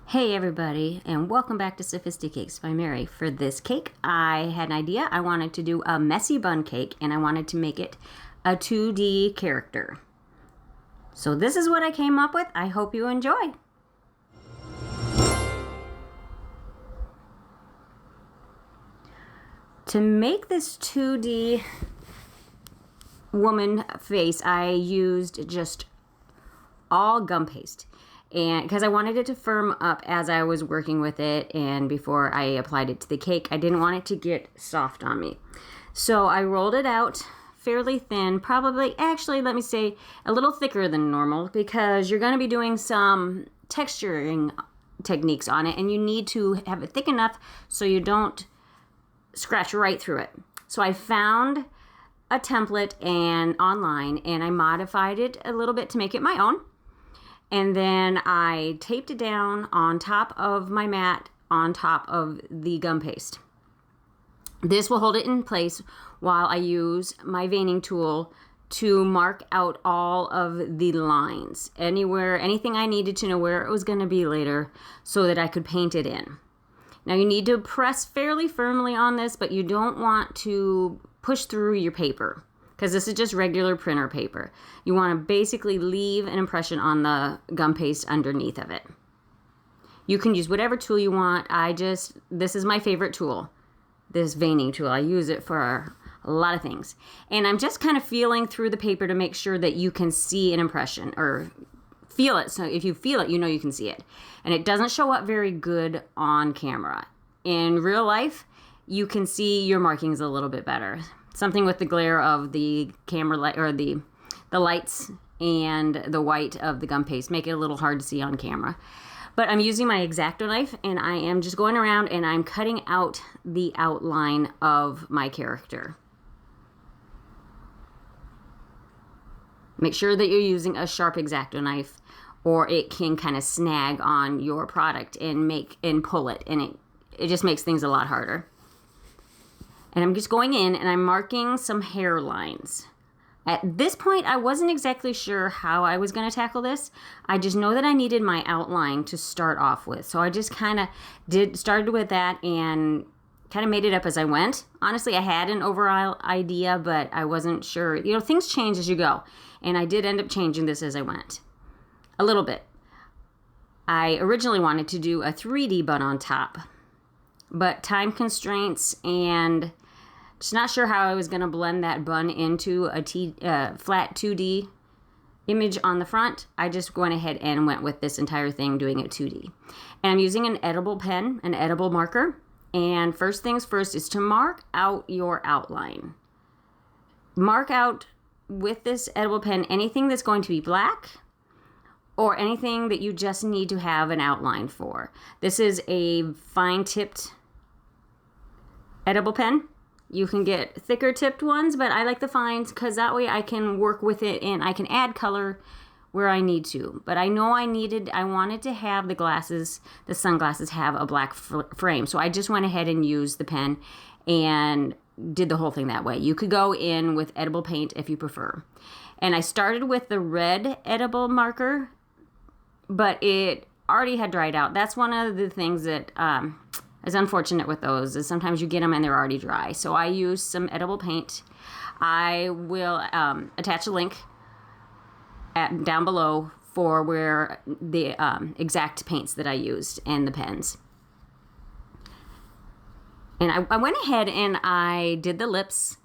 Hey everybody, and welcome back to Sophisticakes by Mary. For this cake, I had an idea. I wanted to do a messy bun cake, and I wanted to make it a 2D character. So this is what I came up with. I hope you enjoy. To make this 2D woman face, I used just all gum paste. And because I wanted it to firm up as I was working with it, and before I applied it to the cake, I didn't want it to get soft on me. So I rolled it out fairly thin, actually let me say a little thicker than normal, because you're going to be doing some texturing techniques on it, and you need to have it thick enough so you don't scratch right through it. So I found a template online, and I modified it a little bit to make it my own. And then I taped it down on top of my mat, on top of the gum paste. This will hold it in place while I use my veining tool to mark out all of the lines. Anything I needed to know where it was going to be later so that I could paint it in. Now you need to press fairly firmly on this, but you don't want to push through your paper, because this is just regular printer paper. You want to basically leave an impression on the gum paste underneath of it. You can use whatever tool you want. This is my favorite tool, this veining tool. I use it for a lot of things. And I'm just kind of feeling through the paper to make sure that you can see an impression or feel it. So if you feel it, you know you can see it. And it doesn't show up very good on camera. In real life, you can see your markings a little bit better. Something with the glare of the camera light, or the lights, and the white of the gum paste make it a little hard to see on camera. But I'm using my X-Acto knife, and I am just going around and I'm cutting out the outline of my character. Make sure that you're using a sharp X-Acto knife, or it can kind of snag on your product and pull it, and it just makes things a lot harder. And I'm just going in and I'm marking some hairlines. At this point, I wasn't exactly sure how I was going to tackle this. I just know that I needed my outline to start off with. So I just kind of started with that and kind of made it up as I went. Honestly, I had an overall idea, but I wasn't sure. You know, things change as you go. And I did end up changing this as I went. A little bit. I originally wanted to do a 3D bun on top, but time constraints and just not sure how I was going to blend that bun into a flat 2D image on the front. I just went ahead and went with this entire thing doing it 2D. And I'm using an edible pen, an edible marker. And first things first is to mark out your outline. Mark out with this edible pen anything that's going to be black, or anything that you just need to have an outline for. This is a fine-tipped edible pen. You can get thicker tipped ones, but I like the fines because that way I can work with it and I can add color where I need to. But I know I wanted to have the sunglasses have a black frame. So I just went ahead and used the pen and did the whole thing that way. You could go in with edible paint if you prefer. And I started with the red edible marker, but it already had dried out. That's one of the things that is unfortunate with those, is sometimes you get them and they're already dry. So I used some edible paint. I will attach a link down below for where the exact paints that I used and the pens. And I went ahead and I did the lips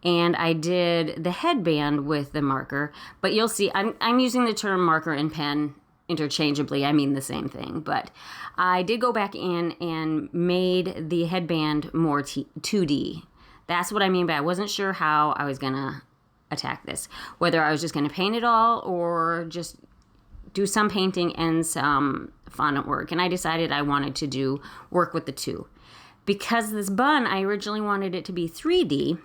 and I did the headband with the marker. But you'll see, I'm using the term marker and pen interchangeably. I mean the same thing, but I did go back in and made the headband more 2D. That's what I mean by I wasn't sure how I was going to attack this. Whether I was just going to paint it all or just do some painting and some fondant work. And I decided I wanted to work with the two. Because this bun, I originally wanted it to be 3D.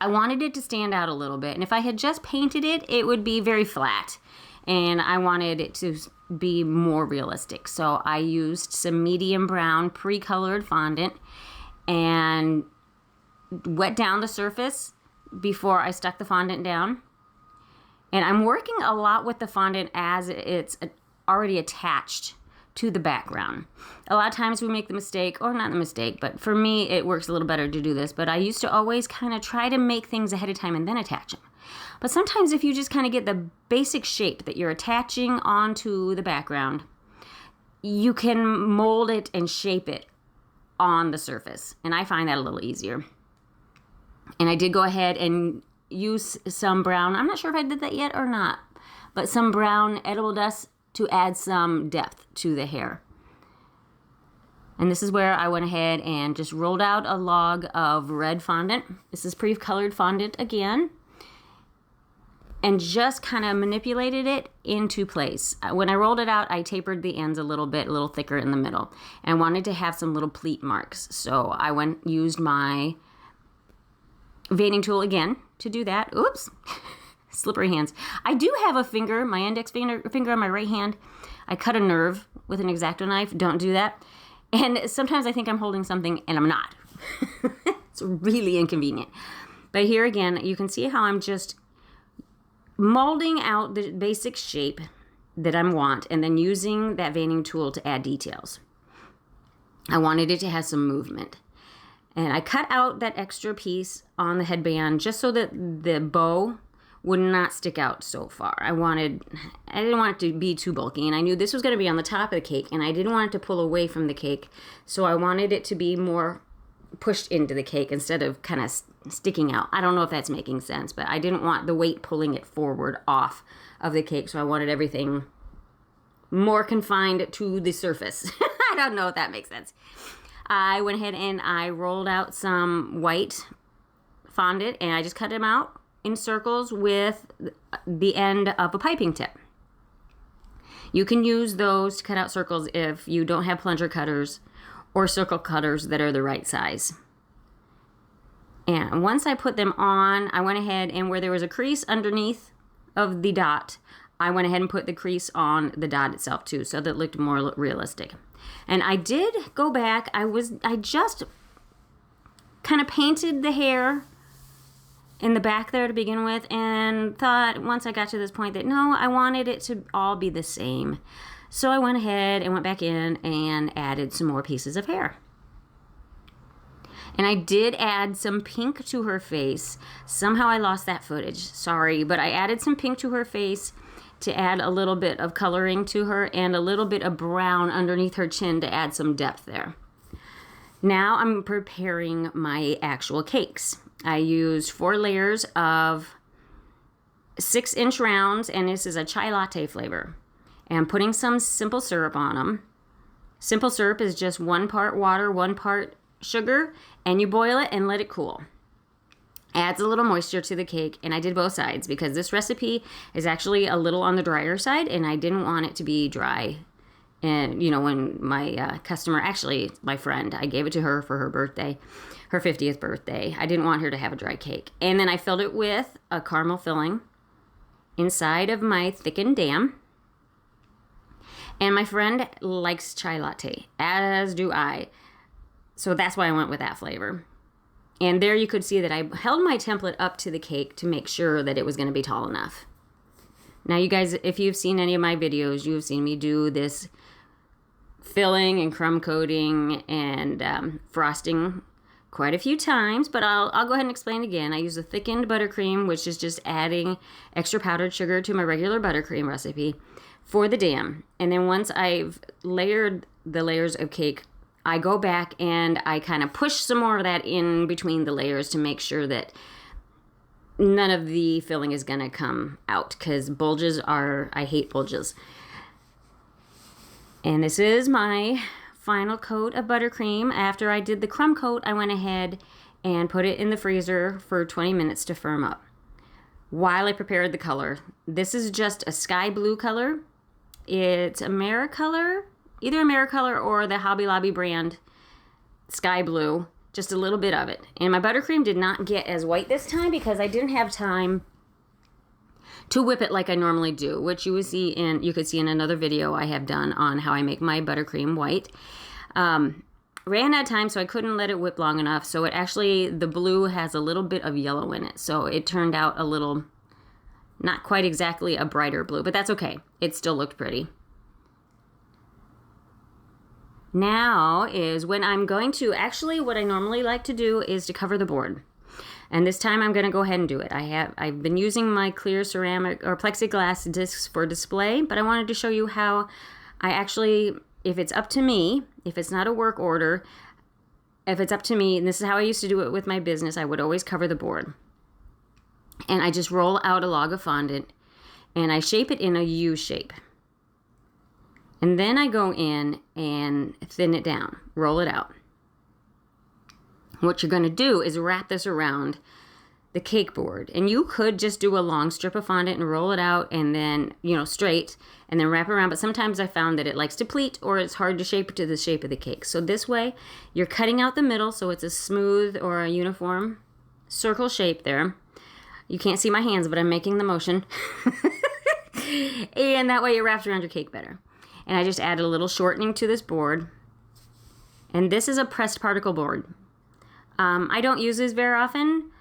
I wanted it to stand out a little bit. And if I had just painted it, it would be very flat. And I wanted it to be more realistic. So I used some medium brown pre-colored fondant and wet down the surface before I stuck the fondant down. And I'm working a lot with the fondant as it's already attached to the background. A lot of times we make the mistake, or not the mistake, but for me it works a little better to do this, but I used to always kind of try to make things ahead of time and then attach them. But sometimes if you just kind of get the basic shape that you're attaching onto the background, you can mold it and shape it on the surface. And I find that a little easier. And I did go ahead and use some brown, I'm not sure if I did that yet or not, but some brown edible dust to add some depth to the hair. And this is where I went ahead and just rolled out a log of red fondant. This is pre-colored fondant again. And just kind of manipulated it into place. When I rolled it out, I tapered the ends a little bit, a little thicker in the middle, and wanted to have some little pleat marks. So I used my veining tool again to do that. Oops, slippery hands. I do have a finger, my index finger on my right hand. I cut a nerve with an X-Acto knife. Don't do that. And sometimes I think I'm holding something and I'm not. It's really inconvenient. But here again, you can see how I'm just molding out the basic shape that I want and then using that veining tool to add details. I wanted it to have some movement. And I cut out that extra piece on the headband just so that the bow would not stick out so far. I didn't want it to be too bulky, and I knew this was going to be on the top of the cake, and I didn't want it to pull away from the cake, so I wanted it to be more pushed into the cake instead of kind of sticking out. I don't know if that's making sense, but I didn't want the weight pulling it forward off of the cake, so I wanted everything more confined to the surface. I don't know if that makes sense. I went ahead and I rolled out some white fondant, and I just cut them out in circles with the end of a piping tip. You can use those to cut out circles if you don't have plunger cutters or circle cutters that are the right size. And once I put them on, I went ahead and where there was a crease underneath of the dot, I went ahead and put the crease on the dot itself too, so that it looked more realistic. And I did go back, I just kind of painted the hair in the back there to begin with, and thought once I got to this point that no, I wanted it to all be the same. So I went ahead and went back in and added some more pieces of hair. And I did add some pink to her face. Somehow I lost that footage, sorry, but I added some pink to her face to add a little bit of coloring to her and a little bit of brown underneath her chin to add some depth there. Now I'm preparing my actual cakes. I used 4 layers of 6-inch rounds, and this is a chai latte flavor. And I'm putting some simple syrup on them. Simple syrup is just 1 part water, 1 part sugar, and you boil it and let it cool. Adds a little moisture to the cake, and I did both sides because this recipe is actually a little on the drier side, and I didn't want it to be dry. And, you know, when my customer, actually my friend, I gave it to her for her birthday, her 50th birthday. I didn't want her to have a dry cake. And then I filled it with a caramel filling inside of my thickened dam. And my friend likes chai latte, as do I. So that's why I went with that flavor. And there you could see that I held my template up to the cake to make sure that it was going to be tall enough. Now you guys, if you've seen any of my videos, you've seen me do this filling and crumb coating and frosting quite a few times, but I'll go ahead and explain again. I use a thickened buttercream, which is just adding extra powdered sugar to my regular buttercream recipe for the dam. And then once I've layered the layers of cake, I go back and I kind of push some more of that in between the layers to make sure that none of the filling is going to come out, because I hate bulges. And this is my final coat of buttercream. After I did the crumb coat, I went ahead and put it in the freezer for 20 minutes to firm up while I prepared the color. This is just a sky blue color. It's AmeriColor, either AmeriColor or the Hobby Lobby brand sky blue, just a little bit of it. And my buttercream did not get as white this time because I didn't have time to whip it like I normally do, which you could see in another video I have done on how I make my buttercream white. Ran out of time, so I couldn't let it whip long enough. So the blue has a little bit of yellow in it. So it turned out a little, not quite exactly a brighter blue, but that's okay. It still looked pretty. Now is when I'm going to, actually what I normally like to do is to cover the board. And this time I'm going to go ahead and do it. I've been using my clear ceramic or plexiglass discs for display, but I wanted to show you how I actually, if it's up to me, if it's not a work order, if it's up to me, and this is how I used to do it with my business, I would always cover the board. And I just roll out a log of fondant and I shape it in a U shape. And then I go in and thin it down, roll it out. What you're going to do is wrap this around the cake board. And you could just do a long strip of fondant and roll it out and then, straight, and then wrap it around. But sometimes I found that it likes to pleat or it's hard to shape it to the shape of the cake. So this way, you're cutting out the middle so it's a smooth or a uniform circle shape there. You can't see my hands, but I'm making the motion. And that way it wraps around your cake better. And I just added a little shortening to this board. And this is a pressed particle board. I don't use this very often.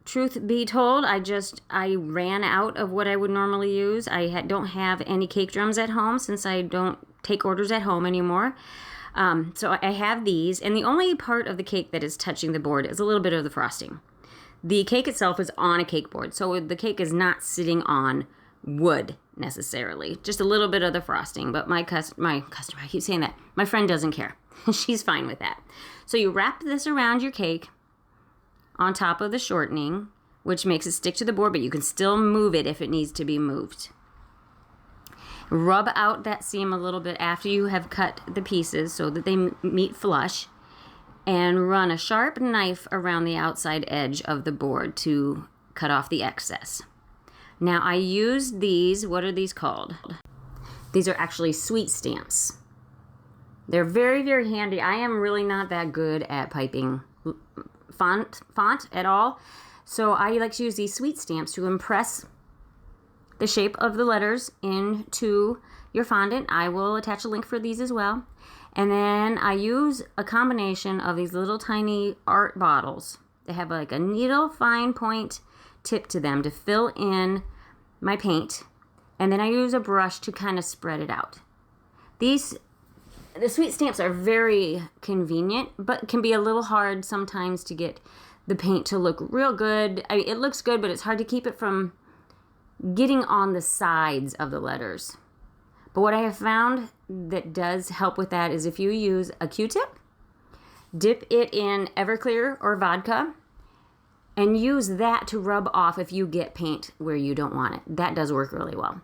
Truth be told, I ran out of what I would normally use. I don't have any cake drums at home since I don't take orders at home anymore. So I have these. And the only part of the cake that is touching the board is a little bit of the frosting. The cake itself is on a cake board. So the cake is not sitting on wood necessarily, just a little bit of the frosting. But my customer, I keep saying that, my friend doesn't care. She's fine with that. So you wrap this around your cake on top of the shortening, which makes it stick to the board, but you can still move it if it needs to be moved. Rub out that seam a little bit after you have cut the pieces so that they meet flush, and run a sharp knife around the outside edge of the board to cut off the excess. Now I use these, what are these called? These are actually sweet stamps. They're very, very handy. I am really not that good at piping font at all. So I like to use these sweet stamps to impress the shape of the letters into your fondant. I will attach a link for these as well. And then I use a combination of these little tiny art bottles. They have like a needle fine point tip to them to fill in my paint. And then I use a brush to kind of spread it out. The sweet stamps are very convenient, but can be a little hard sometimes to get the paint to look real good. I mean, it looks good, but it's hard to keep it from getting on the sides of the letters. But what I have found that does help with that is if you use a Q-tip, dip it in Everclear or vodka, and use that to rub off if you get paint where you don't want it. That does work really well.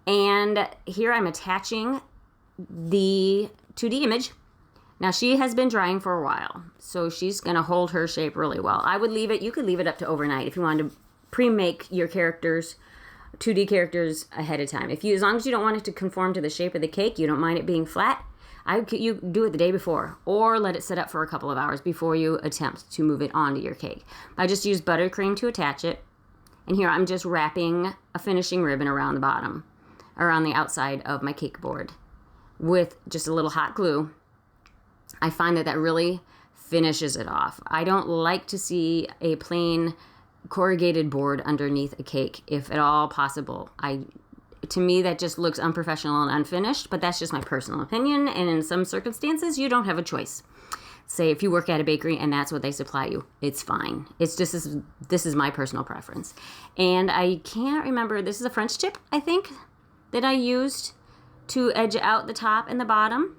And here I'm attaching the 2D image. Now she has been drying for a while, so she's gonna hold her shape really well. I would leave it, you could leave it up to overnight if you wanted to pre-make your characters, 2D characters ahead of time. As long as you don't want it to conform to the shape of the cake, you don't mind it being flat, you do it the day before, or let it sit up for a couple of hours before you attempt to move it onto your cake. I just use buttercream to attach it, and here I'm just wrapping a finishing ribbon around the bottom, around the outside of my cake board with just a little hot glue. I find that really finishes it off. I don't like to see a plain corrugated board underneath a cake, if at all possible. To me, that just looks unprofessional and unfinished, but that's just my personal opinion, and in some circumstances, you don't have a choice. Say if you work at a bakery and that's what they supply you, it's fine. It's just, this is my personal preference. And I can't remember, this is a French tip, I think, that I used to edge out the top and the bottom,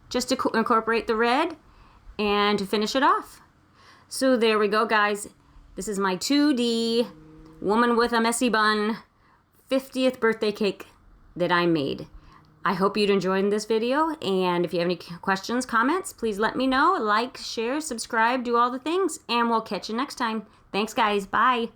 just to incorporate the red and to finish it off. So there we go, guys. This is my 2D woman with a messy bun 50th birthday cake that I made. I hope you'd enjoyed this video, and if you have any questions, comments, please let me know. Like, share, subscribe, do all the things, and we'll catch you next time. Thanks, guys. Bye.